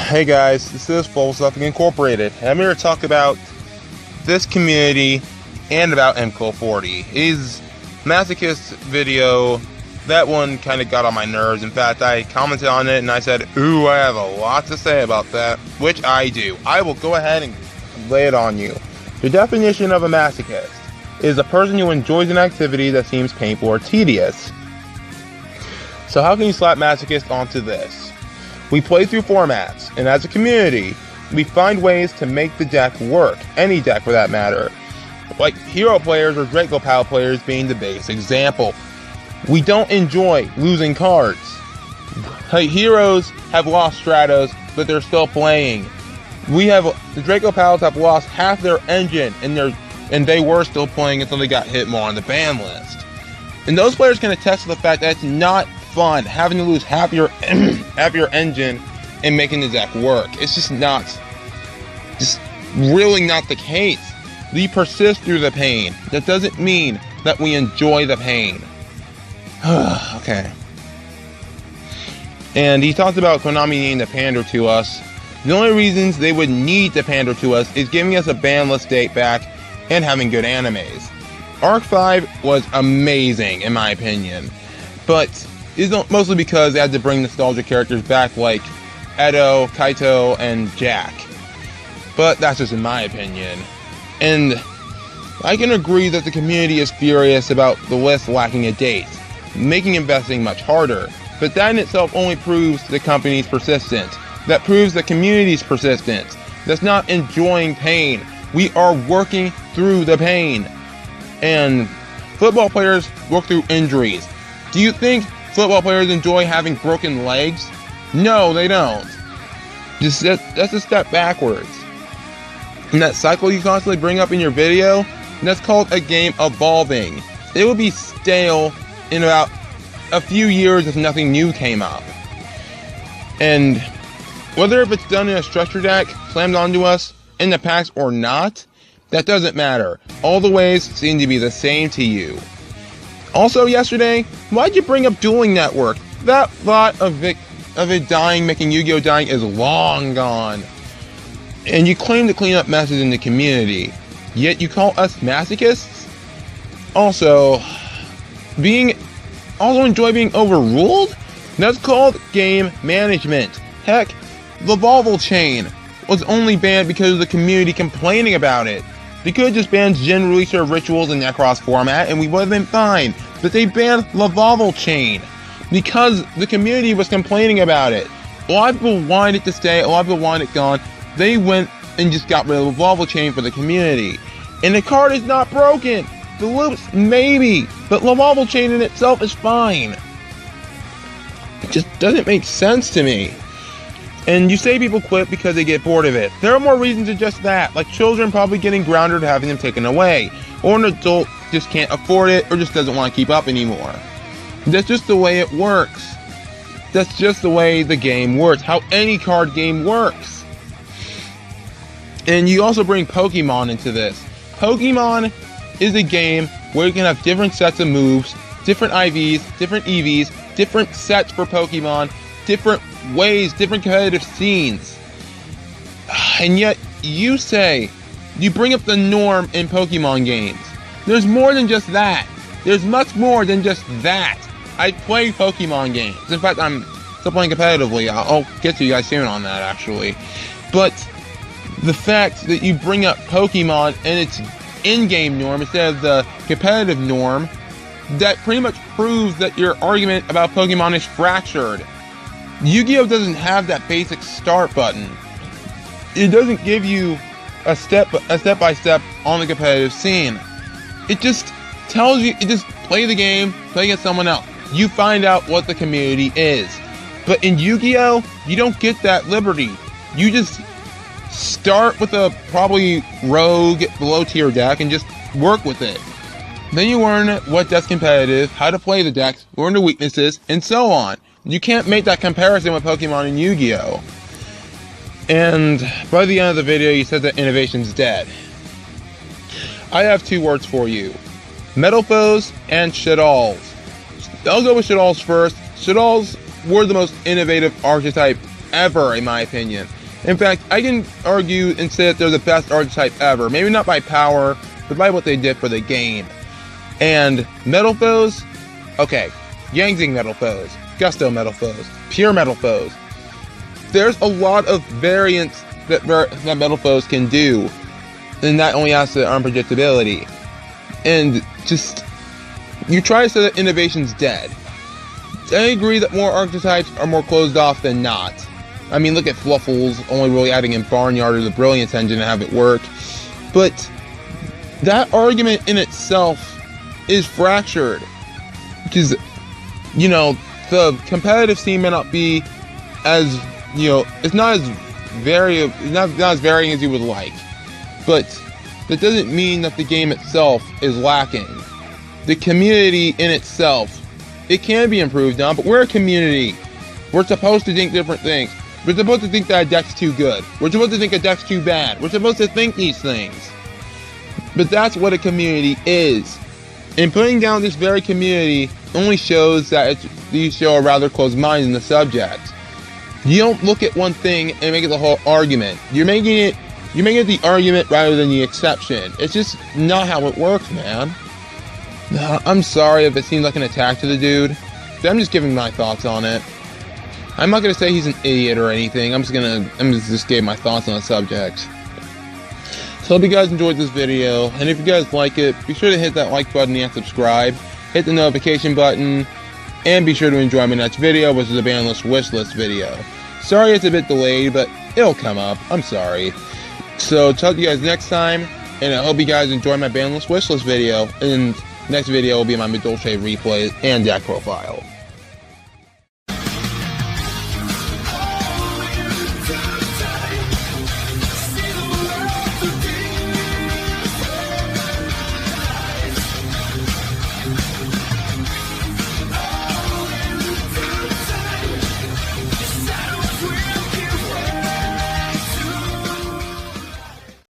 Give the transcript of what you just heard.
Hey guys, this is Mkohl40, and I'm here to talk about this community and about Mkohl40. His Masochist video, that one kind of got on my nerves. In fact, I commented on it and I said, ooh, I have a lot to say about that, which I do. I will go ahead and lay it on you. The definition of a masochist is a person who enjoys an activity that seems painful or tedious. So how can you slap masochist onto this? We play through formats, and as a community, we find ways to make the deck work, any deck for that matter. Like hero players or Draco Pal players being the base example. We don't enjoy losing cards. Heroes have lost Stratos, but they're still playing. The Draco Pals have lost half their engine, and they were still playing until they got hit more on the ban list. And those players can attest to the fact that it's not fun having to lose half your engine and making the deck work. It's just really not the case. We persist through the pain. That doesn't mean that we enjoy the pain. Okay. And he talked about Konami needing to pander to us. The only reasons they would need to pander to us is giving us a ban list date back and having good animes. Arc 5 was amazing in my opinion, but it's mostly because they had to bring nostalgia characters back like Edo, Kaito, and Jack. But that's just in my opinion. And I can agree that the community is furious about the list lacking a date, making investing much harder. But that in itself only proves the company's persistence. That proves the community's persistence. That's not enjoying pain. We are working through the pain. And football players work through injuries. Do you think football players enjoy having broken legs? No, they don't. That's a step backwards. And that cycle you constantly bring up in your video, that's called a game evolving. It would be stale in about a few years if nothing new came up. And whether if it's done in a structure deck, slammed onto us, in the packs or not, that doesn't matter. All the ways seem to be the same to you. Also yesterday, why'd you bring up Dueling Network? That thought of it dying, making Yu-Gi-Oh! Dying is long gone. And you claim to clean up messes in the community, yet you call us masochists? Also enjoy being overruled? That's called game management. Heck, the Volvo chain was only banned because of the community complaining about it. They could have just banned Gen Releaser Rituals in Necros format and we would have been fine. But they banned Lavalval Chain because the community was complaining about it. A lot of people wanted it to stay, a lot of people wanted it gone. They went and just got rid of Lavalval Chain for the community. And the card is not broken. The loops, maybe, but Lavalval Chain in itself is fine. It just doesn't make sense to me. And you say people quit because they get bored of it. There are more reasons than just that, like children probably getting grounded or having them taken away, or an adult just can't afford it or just doesn't want to keep up anymore. That's just the way it works. That's just the way the game works, how any card game works. And you also bring Pokemon into this. Pokemon is a game where you can have different sets of moves, different IVs, different EVs, different sets for Pokemon, different ways, different competitive scenes. And yet you bring up the norm in Pokemon games. There's more than just that. There's much more than just that. I play Pokemon games. In fact, I'm still playing competitively. I'll get to you guys soon on that actually. But the fact that you bring up Pokemon and its in-game norm instead of the competitive norm, that pretty much proves that your argument about Pokemon is fractured. Yu-Gi-Oh! Doesn't have that basic start button. It doesn't give you a step-by-step on the competitive scene. It just tells you, just play the game, play against someone else. You find out what the community is. But in Yu-Gi-Oh! You don't get that liberty. You just start with a probably rogue below tier deck and just work with it. Then you learn what deck's competitive, how to play the decks, learn the weaknesses, and so on. You can't make that comparison with Pokemon and Yu-Gi-Oh! And by the end of the video, you said that innovation's dead. I have two words for you. Metal Foes and Shadalls. I'll go with Shadalls first. Shadalls were the most innovative archetype ever, in my opinion. In fact, I can argue and say that they're the best archetype ever. Maybe not by power, but by what they did for the game. And Metal Foes? Okay, Yangzing Metal Foes, Gusto Metal Foes, Pure Metal Foes. There's a lot of variants that Metal Foes can do. And that only has to unpredictability. And just, you try to say that innovation's dead. I agree that more archetypes are more closed off than not. I mean, look at Fluffles only really adding in Barnyard or the Brilliance engine to have it work. But that argument in itself is fractured. Because, you know, the competitive scene may not be as, you know, it's not as varying as you would like. But that doesn't mean that the game itself is lacking. The community in itself, it can be improved on, but we're a community. We're supposed to think different things. We're supposed to think that a deck's too good. We're supposed to think a deck's too bad. We're supposed to think these things. But that's what a community is. And putting down this very community only shows that you show a rather closed mind in the subject. You don't look at one thing and make it the whole argument. You're making it the argument rather than the exception. It's just not how it works, man. I'm sorry if it seems like an attack to the dude. I'm just giving my thoughts on it. I'm not gonna say he's an idiot or anything. I'm just giving my thoughts on the subject. So I hope you guys enjoyed this video, and if you guys like it, be sure to hit that like button and subscribe. Hit the notification button, and be sure to enjoy my next video, which is a ban list wish list video. Sorry it's a bit delayed, but it'll come up. I'm sorry. So talk to you guys next time, and I hope you guys enjoy my ban list wish list video. And next video will be my Mkohl40 replay and deck profile.